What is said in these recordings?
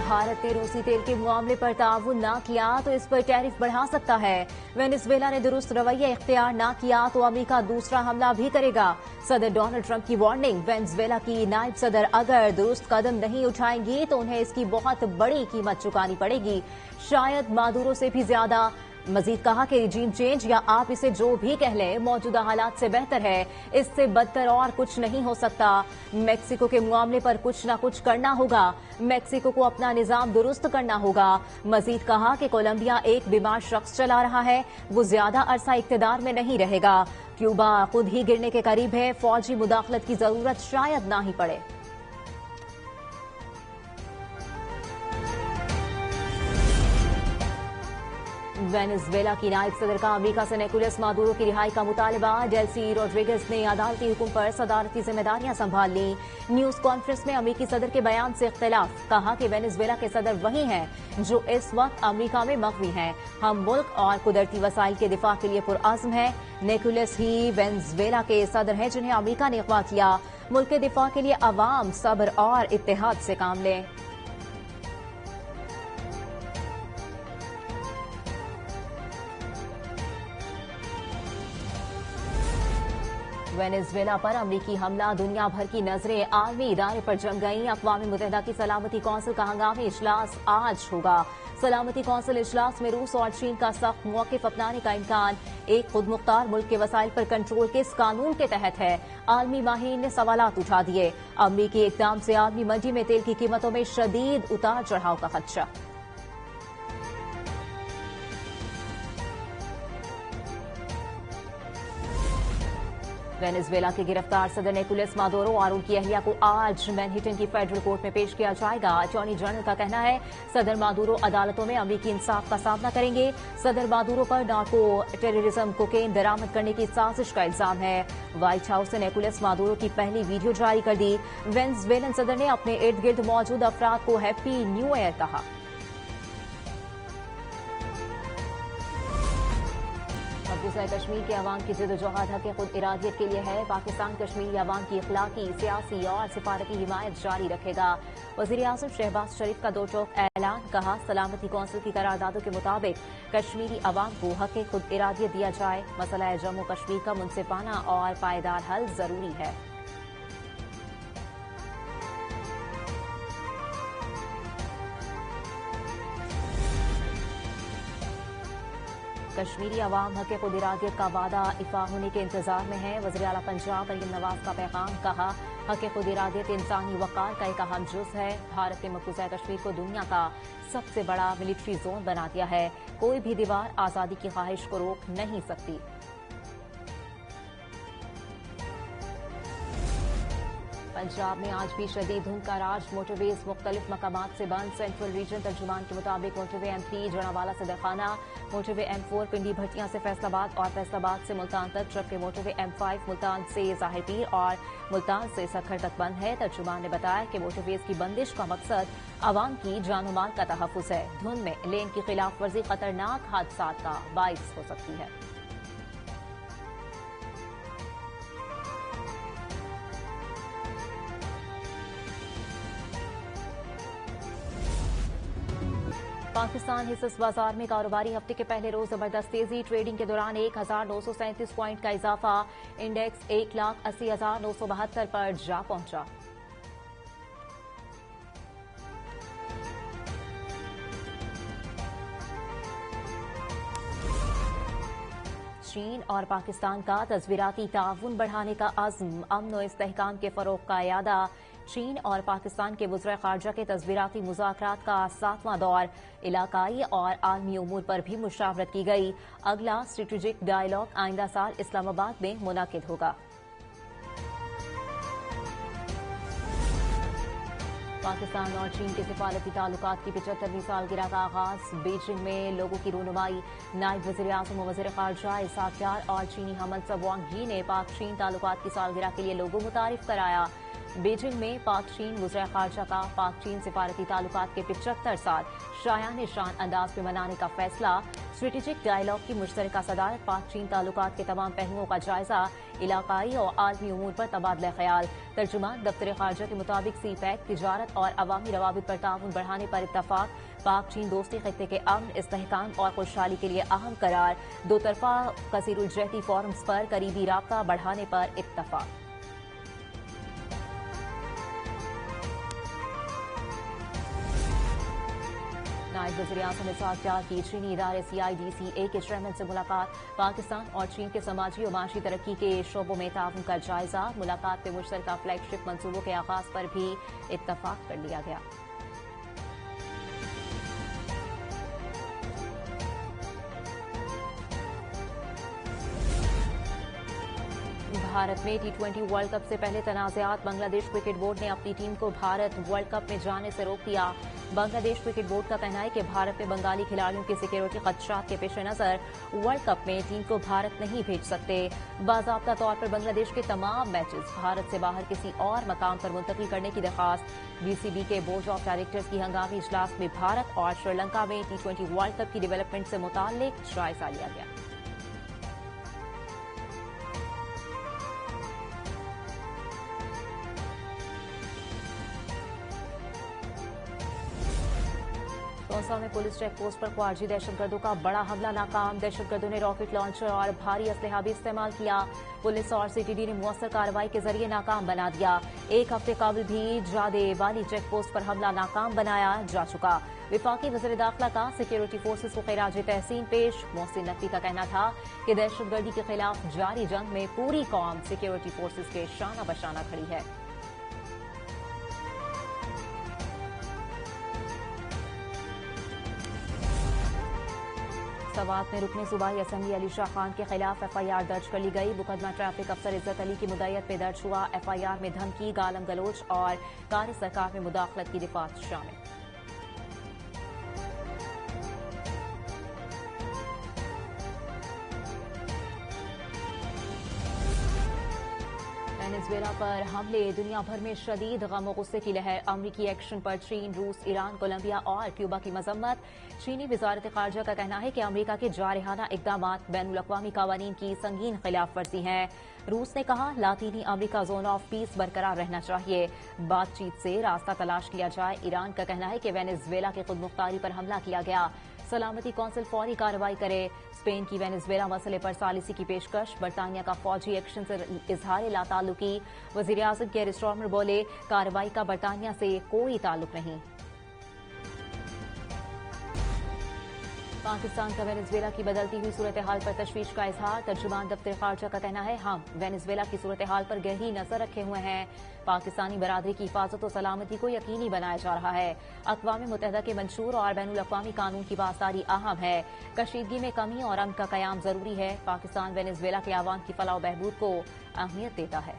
भारत ने रूसी तेल के मामले पर ताउन न किया तो इस पर टैरिफ बढ़ा सकता है। वेनेजुएला ने दुरुस्त रवैया इख्तियार न किया तो अमेरिका दूसरा हमला भी करेगा। सदर डोनाल्ड ट्रंप की वार्निंग, वेनेजुएला की नायब सदर अगर दुरुस्त कदम नहीं उठाएंगी तो उन्हें इसकी बहुत बड़ी कीमत चुकानी पड़ेगी, शायद मादुरो से भी ज्यादा। मजीद कहा कि रिजीम चेंज या आप इसे जो भी कह लें मौजूदा हालात से बेहतर है, इससे बदतर और कुछ नहीं हो सकता। मेक्सिको के मामले पर कुछ न कुछ करना होगा, मेक्सिको को अपना निजाम दुरुस्त करना होगा। मजीद कहा कि कोलंबिया एक बीमार शख्स चला रहा है, वो ज्यादा अरसा इक्तदार में नहीं रहेगा। क्यूबा खुद ही गिरने के करीब है, फौजी मुदाखलत की जरूरत शायद ना ही पड़े। वेनेजुएला की नायब सदर का अमेरिका से निकोलस मादुरो की रिहाई का मुतालबा। डेल्सी रोड्रिगेज ने अदालती हुक्म पर सदारती जिम्मेदारियां संभाल ली। न्यूज कॉन्फ्रेंस में अमेरिकी सदर के बयान से इख्तिलाफ, कहा कि वेनेजुएला के सदर वही हैं जो इस वक्त अमेरिका में मखवी हैं। हम मुल्क और कुदरती वसाइल के दिफा के लिए पुरअज़्म हैं। निकोलस ही वेनेजुएला के सदर हैं जिन्हें अमेरिका ने अगवा किया। मुल्क के दिफा के लिए अवाम सब्र और इत्तेहाद से काम लें। वेनेजुएला पर अमरीकी हमला, दुनिया भर की नजरें आलमी इदारे पर जम गईं। अक़वाम मुत्तहिदा की सलामती कौंसिल का हंगामी इजलास आज होगा। सलामती कौंसिल इजलास में रूस और चीन का सख्त मौक़िफ़ अपनाने का इम्कान। एक खुद मुख्तार मुल्क के वसाइल पर कंट्रोल किस कानून के तहत है, आलमी माहिरीन ने सवालात उठा दिए। अमरीकी इक़दाम से आलमी मंडी में तेल की कीमतों में शदीद उतार चढ़ाव का खदशा। वेनेजुएला के गिरफ्तार सदर निकोलस मादुरो और उनकी अहलिया को आज मैनहट्टन की फेडरल कोर्ट में पेश किया जाएगा। अटॉर्नी जनरल का कहना है सदर मादुरो अदालतों में अमरीकी इंसाफ का सामना करेंगे। सदर मादुरो पर नार्को टेररिज्म कोकेन बरामद करने की साजिश का इल्जाम है। व्हाइट हाउस ने निकोलस मादुरो की पहली वीडियो जारी कर दी। वेनेजुएलन सदर ने अपने इर्द गिर्द मौजूद अफराद को हैप्पी न्यू ईयर कहा। मकबूजा कश्मीर के अवाम की जिद्दोजहद हक़ खुद इरादियत के लिए है। पाकिस्तान कश्मीरी अवाम की इखलाकी, सियासी और सिफारती हिमायत जारी रखेगा। वज़ीर आज़म शहबाज शरीफ का दो टोक ऐलान, कहा सलामती कौंसिल की करारदादों के मुताबिक कश्मीरी अवाम को हक़ खुद इरादियत दिया जाए। मसला जम्मू कश्मीर का मुनसिफाना और पायदार हल जरूरी है। कश्मीरी अवाम हक़ खुद इरादियत का वादा इफा होने के इंतजार में है। वज़ीर आला पंजाब मरीम नवाज का पैगाम, कहा हक़ खुद इरादियत इंसानी वक़ार का एक अहम जुज़ है। भारत ने मकबूजा कश्मीर को दुनिया का सबसे बड़ा मिलिट्री जोन बना दिया है। कोई भी दीवार आज़ादी की ख्वाहिश को रोक नहीं सकती। पंजाब में आज भी शदीद धुंध का राज, मोटरवेज मुख्तलिफ मकामात से बंद। सेंट्रल रीजन तर्जुमान के मुताबिक मोटरवे M3 जड़ावाला से दरखाना, मोटरवे M4 पिंडी भट्टियां से फैसलाबाद और फैसलाबाद से मुल्तान तक, जबकि मोटरवे M5 मुल्तान से ज़ाहिर पीर और मुल्तान से सखर तक बंद है। तर्जुमान ने बताया कि मोटरवेज की बंदिश का मकसद आवाम की जान माल का तहफ़्फ़ुज़ है। धुंध में लेन की खिलाफ वर्जी खतरनाक हादसात का बाइस हो सकती है। पाकिस्तान हिस्स बाजार में कारोबारी हफ्ते के पहले रोज जबरदस्त तेजी, ट्रेडिंग के दौरान 1937 पॉइंट का इजाफा, इंडेक्स 1,80,972 पर जा पहुंचा। चीन और पाकिस्तान का तस्वीराती ताउन बढ़ाने का अज़्म, अमन और इस्तेहकाम के फरोग का यादा। चीन और पाकिस्तान के वज़ीर ख़ारजा के तस्वीराती मुज़ाकरात का 7वां दौर, इलाकाई और आलमी उमूर पर भी मुशावरत की गई। अगला स्ट्रेटेजिक डायलॉग आइंदा साल इस्लामाबाद में मुनाकिद होगा। पाकिस्तान और चीन के सिफारती ताल्लुकात की 75वीं सालगिरह का आगाज, बीजिंग में लोगों की रहनुमाई। नायब वज़ीर आज़म और वज़ीर ख़ारजा इसहाक़ डार और चीनी हमसफ़र वांग यी ने पाक चीन ताल्लुकात की सालगिरह के लिए लोगो मुतारिफ कराया। बीजिंग में पाक चीन वज़ीर ख़ारजा का पाक चीन सिफारती ताल्लुकात के 75 साल शायान शान अंदाज में मनाने का फैसला। स्ट्रेटेजिक डायलॉग की मुश्तरका सदारत, पाक चीन ताल्लुकात के तमाम पहलुओं का जायजा, इलाकाई और आलमी उमूर पर तबादला ख्याल। तर्जुमान दफ्तर ख़ारजा के मुताबिक सीपैक तिजारत और अवामी रवाबित पर ताउन बढ़ाने पर इत्तफाक। पाक चीन दोस्ती खित्ते के अमन, इस्तेहकाम और खुशहाली के लिए अहम करार। दो तरफा कसीरुलजहती फोरम्स पर करीबी राब्ता बढ़ाने पर इत्तफाक। नायब वज़ीर आज़म इसहाक डार की चीनी इदारे CIDCA के चेयरमैन से मुलाकात। पाकिस्तान और चीन के समाजी और माशी तरक्की के शोबों में ताउन का जायजा। मुलाकात में मुश्तरका फ्लैगशिप मंसूबों के आगाज पर भी इत्तफाक कर लिया गया। भारत में T20 वर्ल्ड कप से पहले तनाज़ात, बांग्लादेश क्रिकेट बोर्ड ने अपनी टीम को भारत वर्ल्ड कप में जाने से रोक दिया। बांग्लादेश क्रिकेट बोर्ड का कहना है कि भारत में बंगाली खिलाड़ियों की सिक्योरिटी खदशात के पेश नजर वर्ल्ड कप में टीम को भारत नहीं भेज सकते। बाज़ाब्ता तौर पर बांग्लादेश के तमाम मैचेस भारत से बाहर किसी और मकाम पर मुंतकिल करने की दरखास्त। BCB के बोर्ड ऑफ डायरेक्टर्स की हंगामी इजलास में भारत और श्रीलंका में T20 वर्ल्ड कप की डेवलपमेंट से मुताल्लिक जायजा लिया गया। दौसा में पुलिस चेक पोस्ट पर ख्वारजी दहशतगर्दों का बड़ा हमला नाकाम। दहशतगर्दों ने रॉकेट लॉन्चर और भारी असलहा भी इस्तेमाल किया। पुलिस और CTD ने मुअस्सर कार्रवाई के जरिए नाकाम बना दिया। एक हफ्ते कबल भी जादे वाली चेक पोस्ट पर हमला नाकाम बनाया जा चुका। विफाकी वज़ीर दाखिला का सिक्योरिटी फोर्सेस को खिराज तहसीन पेश। मोहसिन नकवी का कहना था कि दहशतगर्दी के खिलाफ जारी जंग में पूरी कौम सिक्योरिटी फोर्सेस के शाना बशाना खड़ी है। सवात में रुकने सूबाई असेंबली अली शाह खान के खिलाफ FIR दर्ज कर ली गई। मुकदमा ट्रैफिक अफसर इज्जत अली की मुद्दत में दर्ज हुआ। FIR में धमकी, गालम गलोच और कार सरकार में मुदाखलत की दिफात शामिल। वेनेजुएला पर हमले, दुनिया भर में शदीद गम और गुस्से की लहर। अमरीकी एक्शन पर चीन, रूस, ईरान, कोलंबिया और क्यूबा की मजम्मत। चीनी वजारत खारजा का कहना है कि अमरीका के जारहाना इकदाम बैनुल-अक़वामी कवानीन की संगीन खिलाफ वर्जी हैं। रूस ने कहा लातीनी अमरीका जोन ऑफ पीस बरकरार रहना चाहिए, बातचीत से रास्ता तलाश किया जाए। ईरान का कहना है कि वेनेजुएला की खुद मुख्तारी पर हमला किया गया, सलामती कौंसिल फौरी कार्रवाई करे। स्पेन की वेनेजुएला मसले पर सालिसी की पेशकश। बरतानिया का फौजी एक्शन से इजहार लाताल्लुकी। वजीर आजम केयर स्टार्मर बोले कार्रवाई का बरतानिया से कोई ताल्लुक नहीं। पाकिस्तान का वेनेजुएला की बदलती हुई सूरत हाल पर तशवीश का इजहार। तर्जुमान दफ्तर खारजा का कहना है हम वेनेजुएला की सूरत हाल पर गहरी नजर रखे हुए हैं। पाकिस्तानी बरादरी की हिफाजत और सलामती को यकीनी बनाया जा रहा है। अक़वाम मुत्तहिदा के मंशूर और बैनुल-अक़वामी कानून की पासदारी अहम है। कशीदगी में कमी और अमन का क़याम जरूरी है। पाकिस्तान वेनेजुएला के अवाम की फलाह व बहबूद को अहमियत देता है।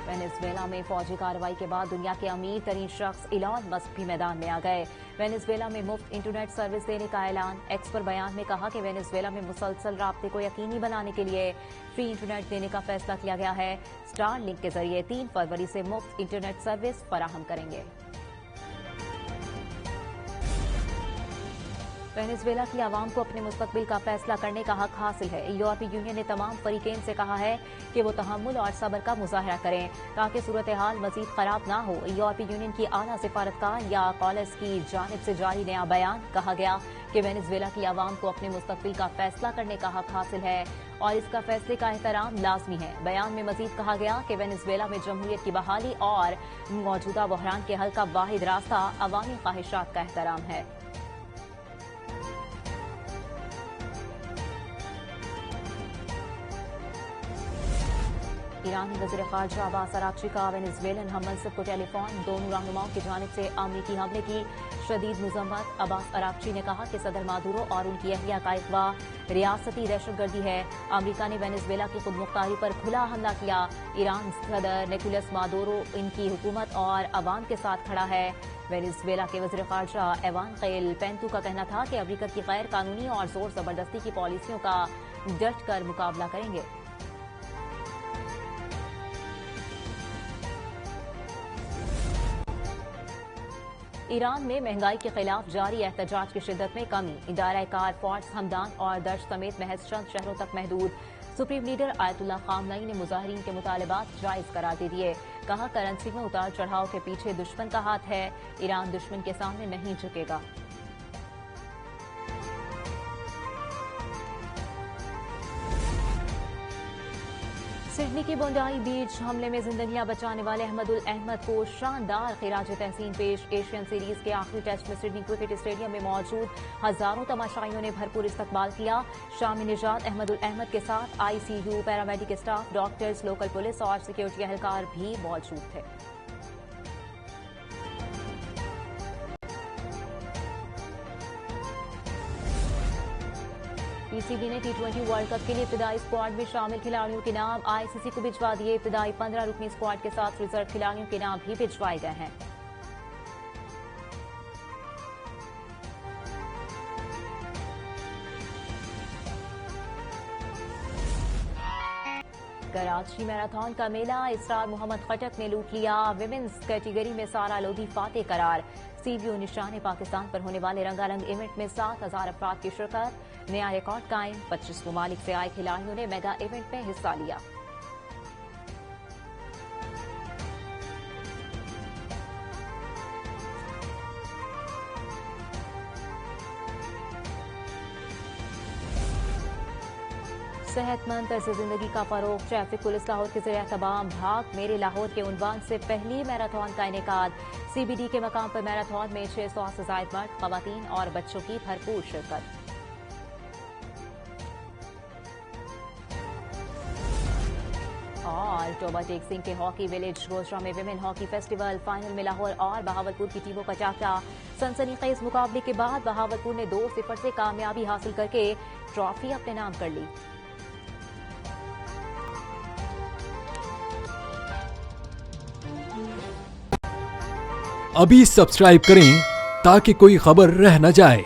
वेनेजुएला में फौजी कार्रवाई के बाद दुनिया के अमीर तरीन शख्स इलॉन मस्क भी मैदान में आ गए। वेनेजुएला में मुफ्त इंटरनेट सर्विस देने का ऐलान। एक्स पर बयान में कहा कि वेनेजुएला में मुसलसल राब्ते को यकीनी बनाने के लिए फ्री इंटरनेट देने का फैसला किया गया है। स्टार लिंक के जरिए 3 फरवरी से मुफ्त इंटरनेट सर्विस फराहम करेंगे। वेनेजुएला की आवाम को अपने मुस्तकबिल का फैसला करने का हक हासिल है। यूरोपीय यूनियन ने तमाम फरीकेन से कहा है कि वो तहम्मुल और सब्र का मुजाहरा करें ताकि सूरत हाल मजीद खराब ना हो। यूरोपीय यूनियन की आला सिफारतकार या कॉलेज की जानिब से जारी नया बयान कहा गया कि वेनेजुएला की आवाम को अपने मुस्तकबिल का फैसला करने का हक हासिल है और इसका फैसले का एहतराम लाजमी है। बयान में मजीद कहा गया कि वेनेजुएला में जमहूरियत की बहाली और मौजूदा बहरान के हल का वाहिद रास्ता अवामी ख्वाहिशात का एहतराम है। ईरानी वज़ीर ख़ारजा अब्बास अराग़ची का वेनेजुएलन हम मनसब को टेलीफोन। दोनों रहनुमाओं की जानिब से अमरीकी हमले की शदीद मज़म्मत। अब्बास अराग़ची ने कहा कि सदर मादुरो और उनकी अहलिया का इक़वा रियासती दहशतगर्दी है। अमरीका ने वेनेजुएला की खुद मुख्तारी पर खुला हमला किया। ईरान सदर निकोलस मादुरो इनकी हुकूमत और अवाम के साथ खड़ा है। वेनेजुएला के वज़ीर ख़ारजा एवान कैल पेंटू का कहना था कि अमेरिका की गैर कानूनी और जोर जबरदस्ती की पॉलिसियों का डट कर मुकाबला करेंगे। ईरान में महंगाई के खिलाफ जारी एहतजाज की शिद्दत में कमी, इदारा कार फॉर्स हमदान और दर्ज समेत महज चंद शहरों तक महदूद। सुप्रीम लीडर आयतुल्ला खामनई ने मुजाहिरीन के मुतालबात जायज करार दे दिए। कहा, करेंसी में उतार चढ़ाव के पीछे दुश्मन का हाथ है, ईरान दुश्मन के सामने नहीं झुकेगा। सिडनी के बोंडाई बीच हमले में जिंदगियां बचाने वाले अहमदुल अहमद को शानदार खिराज तहसीन पेश। एशियन सीरीज के आखिरी टेस्ट में सिडनी क्रिकेट स्टेडियम में मौजूद हजारों तमाशाइयों ने भरपूर इस्तकबाल किया। शामी निजात अहमदुल अहमद के साथ ICU, paramedic staff, doctors, local police और सिक्योरिटी एहलकार भी मौजूद थे। PCB ने T20 वर्ल्ड कप के लिए इब्तिदाई स्क्वाड में शामिल खिलाड़ियों के नाम ICC को भिजवा दिए। इब्तिदाई 15 रुकनी स्क्वाड के साथ रिजर्व खिलाड़ियों के नाम भी भिजवाए गए हैं। कराची मैराथन का मेला इसरार मोहम्मद खटक ने लूट लिया। विमेंस कैटेगरी में सारा लोधी फातेह करार। CBO निशान पाकिस्तान पर होने वाले रंगारंग इवेंट में 7,000 अफराद की शिरकत, नया रिकॉर्ड कायम। 25 ममालिक से आए खिलाड़ियों ने मेगा इवेंट में हिस्सा लिया। सेहतमंद तर्ज जिंदगी का फरोग, ट्रैफिक पुलिस लाहौर के ज़रिए तमाम भाग मेरे लाहौर के उन्वान से पहली मैराथन का इनेकाद। CBD के मकाम पर मैराथन में 600 से ज़ायद मर्द, ख़वातीन और बच्चों की भरपूर शिरकत। और टोबा टेक सिंह के हॉकी विलेज गोशरा में विमेन हॉकी फेस्टिवल, फाइनल में लाहौर और बहावलपुर की टीमों का टाकरा। सनसनीखेज मुकाबले के बाद बहावलपुर ने 2-0 से कामयाबी हासिल करके ट्रॉफी अपने नाम कर ली। अभी सब्सक्राइब करें ताकि कोई खबर रह न जाए।